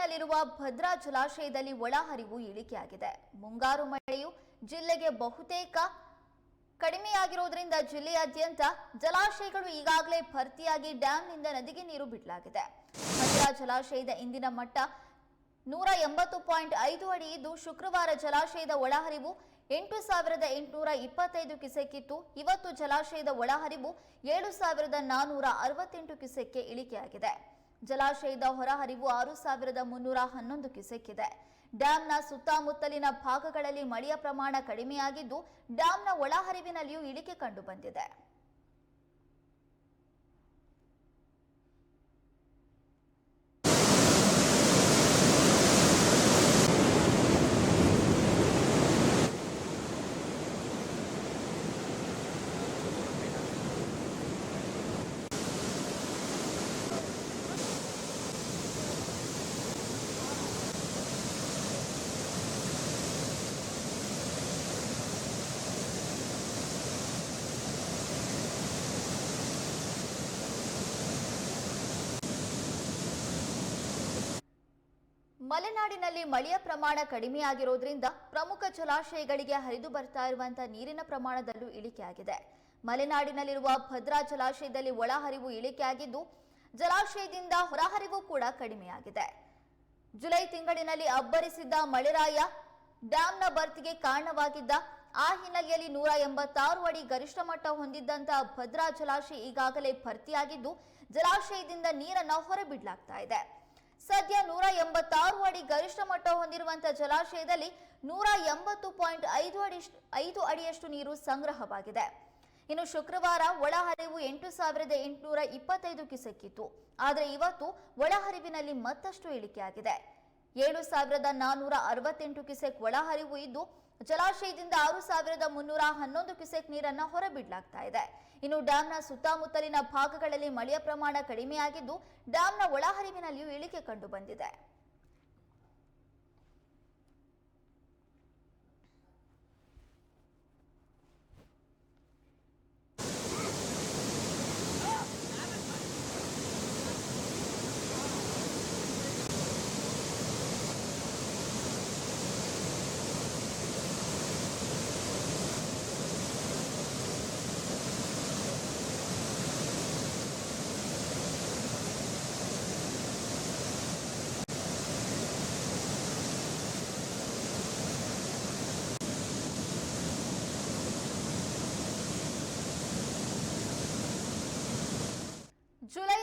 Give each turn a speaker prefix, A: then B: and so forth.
A: ಮಲೆನಾಡಿನಲ್ಲಿರುವ ಭದ್ರಾ ಜಲಾಶಯದಲ್ಲಿ ಒಳಹರಿವು ಇಳಿಕೆಯಾಗಿದೆ. ಮುಂಗಾರು ಮಳೆಯು ಜಿಲ್ಲೆಗೆ ಬಹುತೇಕ ಕಡಿಮೆಯಾಗಿರುವುದರಿಂದ ಜಿಲ್ಲೆಯಾದ್ಯಂತ ಜಲಾಶಯಗಳು ಈಗಾಗಲೇ ಭರ್ತಿಯಾಗಿ ಡ್ಯಾಂನಿಂದ ನದಿಗೆ ನೀರು ಬಿಡಲಾಗಿದೆ. ಭದ್ರಾ ಜಲಾಶಯದ ಇಂದಿನ ಮಟ್ಟ 180.5 ಅಡಿ ಇದ್ದು, ಶುಕ್ರವಾರ ಜಲಾಶಯದ ಒಳಹರಿವು 8,825 ಕ್ಯೂಸೆಕ್ ಇತ್ತು. ಇವತ್ತು ಜಲಾಶಯದ ಒಳಹರಿವು 7,468 ಕ್ಯೂಸೆಕ್ಗೆ ಇಳಿಕೆಯಾಗಿದೆ. ಜಲಾಶಯದ ಹೊರಹರಿವು 6,311 ಕ್ಯೂಸೆಕ್ ಇದೆ. ಡ್ಯಾಂನ ಸುತ್ತಮುತ್ತಲಿನ ಭಾಗಗಳಲ್ಲಿ ಮಳೆಯ ಪ್ರಮಾಣ ಕಡಿಮೆಯಾಗಿದ್ದು, ಡ್ಯಾಂನ ಒಳಹರಿವಿನಲ್ಲಿಯೂ ಇಳಿಕೆ ಕಂಡುಬಂದಿದೆ. ಮಲೆನಾಡಿನಲ್ಲಿ ಮಳೆಯ ಪ್ರಮಾಣ ಕಡಿಮೆಯಾಗಿರುವುದರಿಂದ ಪ್ರಮುಖ ಜಲಾಶಯಗಳಿಗೆ ಹರಿದು ಬರ್ತಾ ಇರುವಂತಹ ನೀರಿನ ಪ್ರಮಾಣದಲ್ಲೂ ಇಳಿಕೆಯಾಗಿದೆ. ಮಲೆನಾಡಿನಲ್ಲಿರುವ ಭದ್ರಾ ಜಲಾಶಯದಲ್ಲಿ ಒಳಹರಿವು ಇಳಿಕೆಯಾಗಿದ್ದು, ಜಲಾಶಯದಿಂದ ಹೊರಹರಿವು ಕೂಡ ಕಡಿಮೆಯಾಗಿದೆ. ಜುಲೈ ತಿಂಗಳಿನಲ್ಲಿ ಅಬ್ಬರಿಸಿದ್ದ ಮಳೆರಾಯ ಡ್ಯಾಂನ ಭರ್ತಿಗೆ ಕಾರಣವಾಗಿದ್ದ. ಆ ಹಿನ್ನೆಲೆಯಲ್ಲಿ 186 ಅಡಿ ಗರಿಷ್ಠ ಮಟ್ಟ ಹೊಂದಿದ್ದಂತಹ ಭದ್ರಾ ಜಲಾಶಯ ಈಗಾಗಲೇ ಭರ್ತಿಯಾಗಿದ್ದು, ಜಲಾಶಯದಿಂದ ನೀರನ್ನು ಹೊರಬಿಡಲಾಗ್ತಾ ಇದೆ. ಸದ್ಯ 186 ಅಡಿ ಗರಿಷ್ಠ ಮಟ್ಟ ಹೊಂದಿರುವಂತಹ ಜಲಾಶಯದಲ್ಲಿ 180.5 ಅಡಿಯಷ್ಟು ನೀರು ಸಂಗ್ರಹವಾಗಿದೆ. ಇನ್ನು ಶುಕ್ರವಾರ ಒಳಹರಿವು 8,825 ಕ್ಯೂಸೆಕ್ ಇತ್ತು. ಆದರೆ ಇವತ್ತು ಒಳಹರಿವಿನಲ್ಲಿ ಮತ್ತಷ್ಟು ಇಳಿಕೆಯಾಗಿದೆ. 7,468 ಕ್ಯೂಸೆಕ್ ಒಳಹರಿವು ಇದ್ದು, ಜಲಾಶಯದಿಂದ 6,311 ಕ್ಯೂಸೆಕ್ ನೀರನ್ನ ಹೊರಬಿಡಲಾಗ್ತಾ ಇದೆ. ಇನ್ನು ಡ್ಯಾಂನ ಸುತ್ತಮುತ್ತಲಿನ ಭಾಗಗಳಲ್ಲಿ ಮಳೆಯ ಪ್ರಮಾಣ ಕಡಿಮೆಯಾಗಿದ್ದು, ಡ್ಯಾಂನ ಒಳಹರಿವಿನಲ್ಲಿಯೂ ಇಳಿಕೆ ಕಂಡು ಬಂದಿದೆ. ಜುಲೈ